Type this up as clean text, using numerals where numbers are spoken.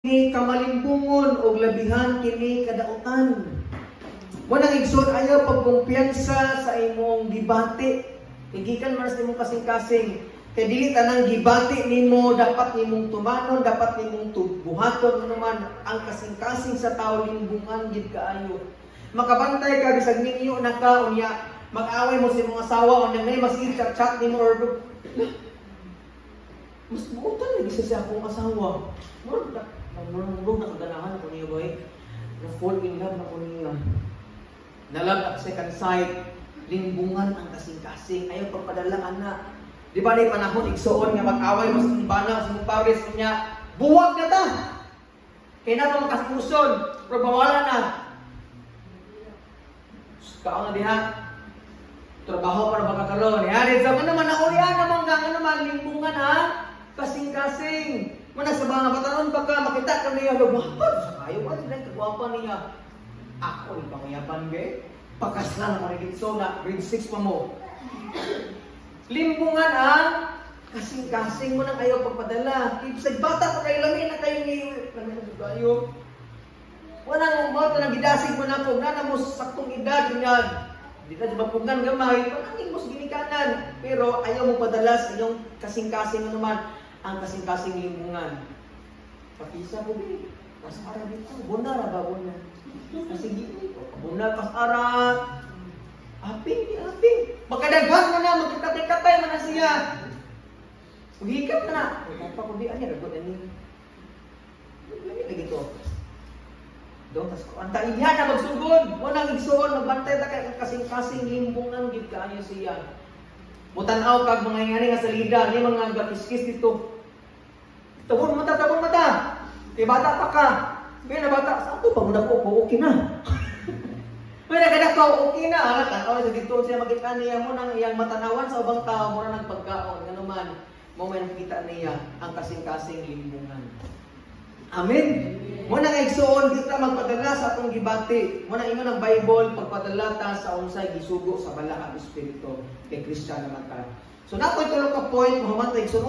kini kamalimbungon o labihan kini kadautan. Munang igsoon ayaw pagkumpiyansa sa imong gibati. Igikan man sa imong kasing-kasing. Kaya dili tanang gibati nimo dapat nimong tumanon, dapat nimong buhaton naman ang kasing-kasing sa tao limbungan gid kaayo. Makabantay ka bisag ninyo naka unya mag-away mo sa imong asawa unya may mas chat nimo or mas buutan lagi sa akong asawa. Murag na kaganahan ko niya boy. Na-fall in love na ko niya. Na-love at second sight. Limbungan ang kasing-kasing. Ayaw pagpadalaan na. Di ba na panahon, igsoon nga mag-away mo sa bana, sa mong pares niya. Buwag na ta! Kaya na pa makaspuson. Pero bawala na. Kao nga diha. Trabaho para makakaroon. Yan, sa naman naulian naman nga naman limbungan ha. Kasing-kasing. Muna sa mga batanon baka makita ka niya lumapad sa kayo. Ano na kagwapa niya? Ako ni pangayapan be. Pakasla na marigit so na grade 6 pa mo. Limbungan ang kasing-kasing mo nang ayaw pagpadala. Sa bata pa kayo lamin na kayo ngayon. Kayo. Wala mo na gidasig mo na po. Na mo sa saktong edad niya. Di ka mapugan gamay. Panangin mo sa ginikanan. Pero ayaw mo padala sa iyong kasing-kasing mo naman. Ang kasing-kasing limbungan. Pakisa ko ba? Kasara dito. Bunar ba bunar? Kasi bunar kasara. Aping. Magkadaghan mo na. Magkatay-katay mo na siya. Hugikat na na. Kaya pa ko di. Ano ragot ani? Lagi lagi to. Doon. Ang taigyan na magsugod. Walang igsoon. Magbantay na kay kasing-kasing limbungan. Gid kaayo siya. Mutanaw kag mga ngani nga salida. Ni mga gakiskis dito. Tabon mata. Kaya bata pa ka. Kaya na bata, sa ito, pag muna ko, okay na. Kaya nagkada ko, okay na. Anak, tanaw sa dito siya makita niya mo ng iyang matanawan sa ubang tao, muna ng pagkaon. Nga naman, moment kita niya ang kasing-kasing limbungan. Amen? Muna nga igsoon, kita magpadala sa atong gibati. Muna ingon ang Bible, pagpadala ta sa unsay gisugo sa bala ang Espiritu. Kay Kristiyan naman ta. So, nato itulong ka point, mahuman ta igsoon.